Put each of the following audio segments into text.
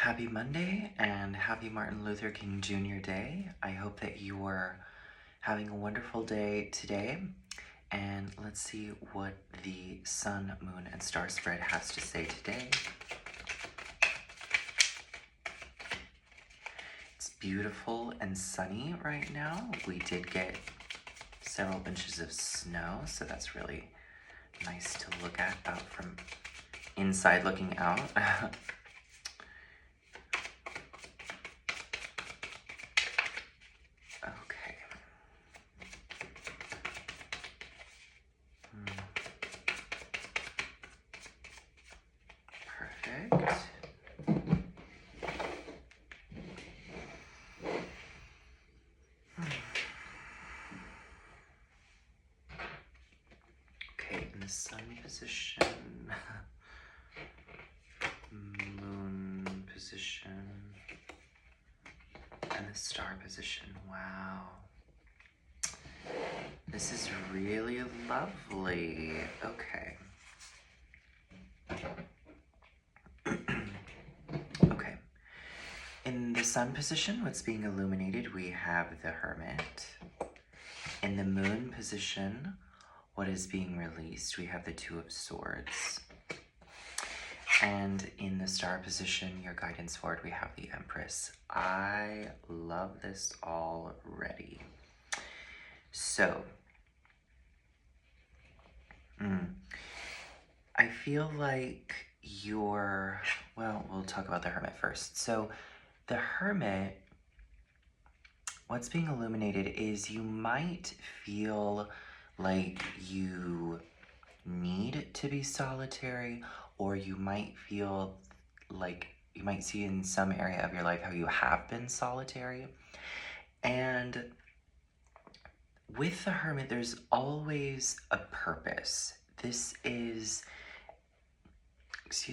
Happy Monday and happy Martin Luther King Jr. Day. I hope that you are having a wonderful day today. And let's see what the sun, moon, and star spread has to say today. It's beautiful and sunny right now. We did get several inches of snow, so that's really nice to look at out from inside looking out. Okay. Perfect. Okay, in the sun position, moon position, and the star position. Wow. This is really lovely. Okay. Okay. In the sun position, what's being illuminated, we have the Hermit. In the moon position, what is being released, we have the Two of Swords. And in the star position, your guidance forward, we have the Empress. I love this already. So, I feel like we'll talk about the Hermit first. So, the Hermit, what's being illuminated is you might feel like you need to be solitary, or you might feel like you might see in some area of your life how you have been solitary. And with the Hermit, there's always a purpose. This is, this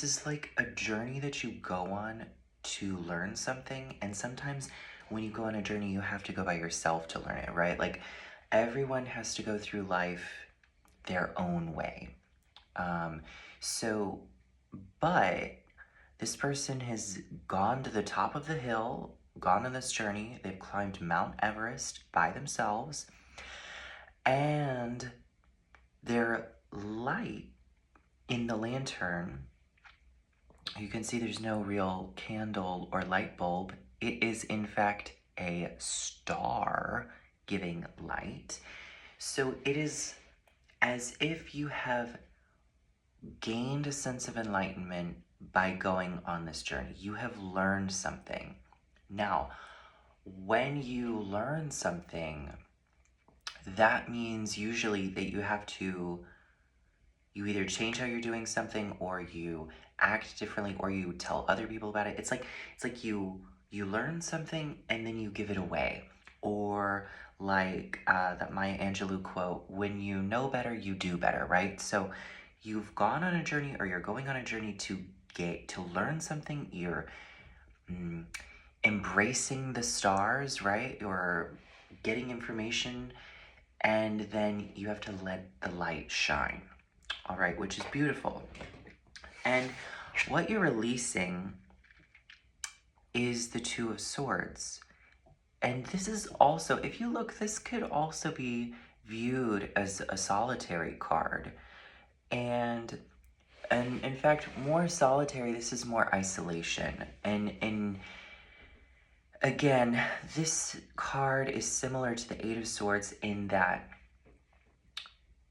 is like a journey that you go on to learn something. And sometimes when you go on a journey, you have to go by yourself to learn it, right? Like everyone has to go through life their own way. But this person has gone to the top of the hill, gone on this journey. They've climbed Mount Everest by themselves. And their light in the lantern, you can see there's no real candle or light bulb. It is, in fact, a star giving light. So it is as if you have gained a sense of enlightenment by going on this journey. You have learned something. Now, when you learn something, that means usually that you either change how you're doing something, or you act differently, or you tell other people about it. It's like you learn something and then you give it away. Or like that Maya Angelou quote, when you know better, you do better, right? So you've gone on a journey, or you're going on a journey to learn something. You're embracing the stars, right? You're getting information, and then you have to let the light shine, all right, which is beautiful. And what you're releasing is the Two of Swords. And this is also, if you look, this could also be viewed as a solitary card. And in fact, more solitary, this is more isolation. And again, this card is similar to the Eight of Swords in that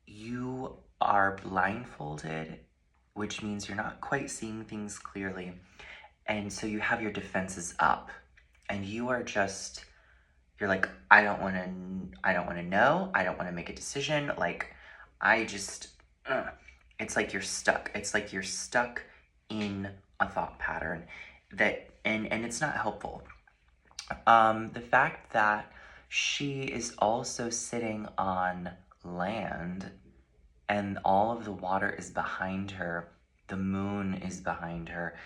you are blindfolded, which means you're not quite seeing things clearly. And so you have your defenses up, and you're like, I don't want to know. I don't want to make a decision. Like, it's like you're stuck. It's like you're stuck in a thought pattern and it's not helpful. The fact that she is also sitting on land and all of the water is behind her, the moon is behind her,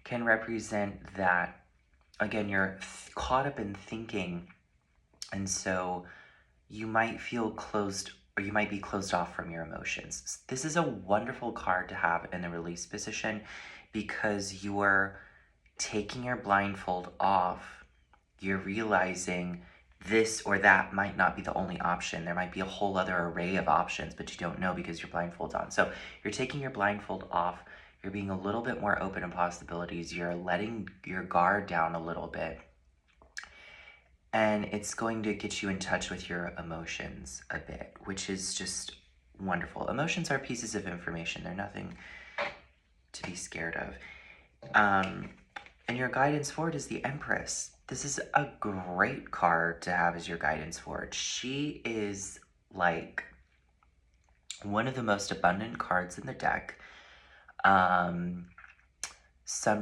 can represent that, again, you're caught up in thinking, and so you might feel closed, or you might be closed off from your emotions. This is a wonderful card to have in the release position because you're taking your blindfold off. You're realizing this or that might not be the only option. There might be a whole other array of options, but you don't know because your blindfold's on. So you're taking your blindfold off. You're being a little bit more open to possibilities. You're letting your guard down a little bit. And it's going to get you in touch with your emotions a bit, which is just wonderful. Emotions are pieces of information. They're nothing to be scared of. And your guidance forward is the Empress. This is a great card to have as your guidance forward. She is like one of the most abundant cards in the deck. Some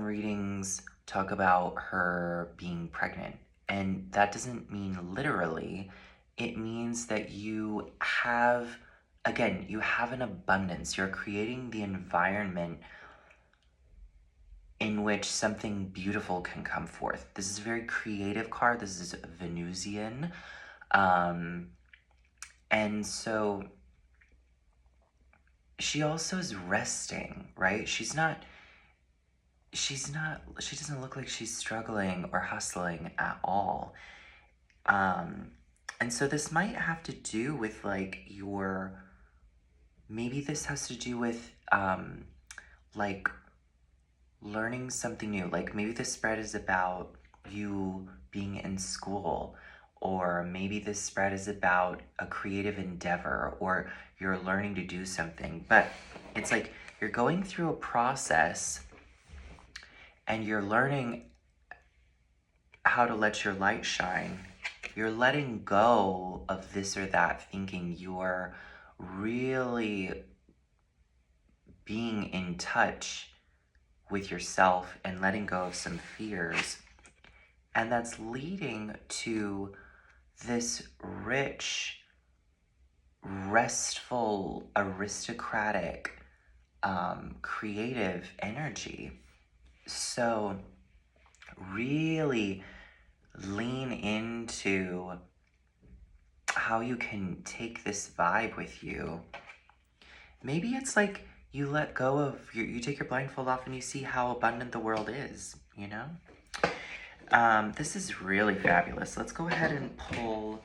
readings talk about her being pregnant. And that doesn't mean literally. It means that you have, again, you have an abundance. You're creating the environment in which something beautiful can come forth. This is a very creative card. This is Venusian. And so she also is resting, right? She doesn't look like she's struggling or hustling at all. And so this might have to do with like maybe this has to do with like learning something new. Like maybe the spread is about you being in school, or maybe this spread is about a creative endeavor, or you're learning to do something. But it's like you're going through a process and you're learning how to let your light shine. You're letting go of this or that thinking. You're really being in touch with yourself and letting go of some fears. And that's leading to this rich, restful, aristocratic, creative energy. So really lean into how you can take this vibe with you. Maybe it's like you let go of, you take your blindfold off and you see how abundant the world is, you know? This is really fabulous. Let's go ahead and pull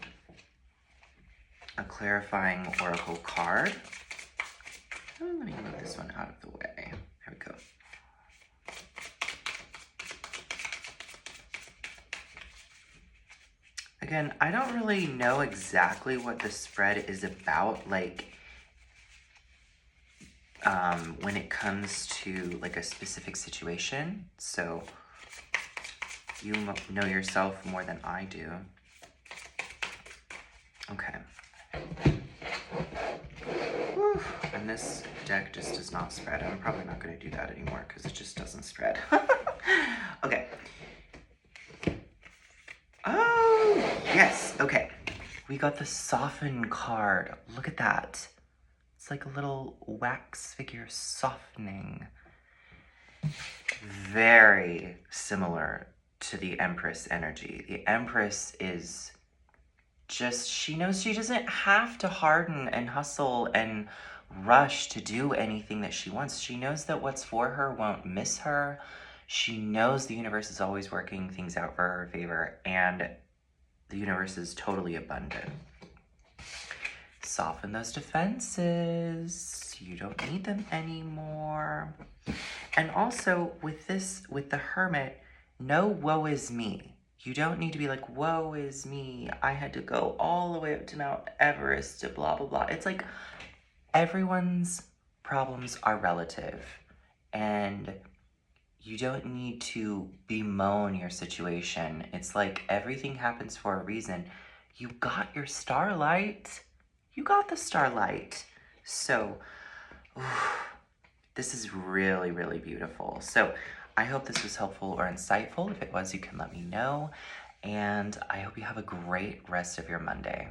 a clarifying oracle card. Oh, let me move this one out of the way. There we go. Again, I don't really know exactly what the spread is about, like, when it comes to, like, a specific situation. So, you know yourself more than I do. Okay. Whew. And this deck just does not spread. I'm probably not going to do that anymore because it just doesn't spread. Okay. Oh, yes. Okay. We got the Soften card. Look at that. It's like a little wax figure softening. Very similar to the Empress energy. The Empress is just, she knows she doesn't have to harden and hustle and rush to do anything that she wants. She knows that what's for her won't miss her. She knows the universe is always working things out for her favor, and the universe is totally abundant. Soften those defenses. You don't need them anymore. And also with this, with the Hermit, no woe is me. You don't need to be like, woe is me. I had to go all the way up to Mount Everest to blah, blah, blah. It's like everyone's problems are relative, and you don't need to bemoan your situation. It's like everything happens for a reason. You got your starlight. You got the starlight. So, this is really, really beautiful. So, I hope this was helpful or insightful. If it was, you can let me know. And I hope you have a great rest of your Monday.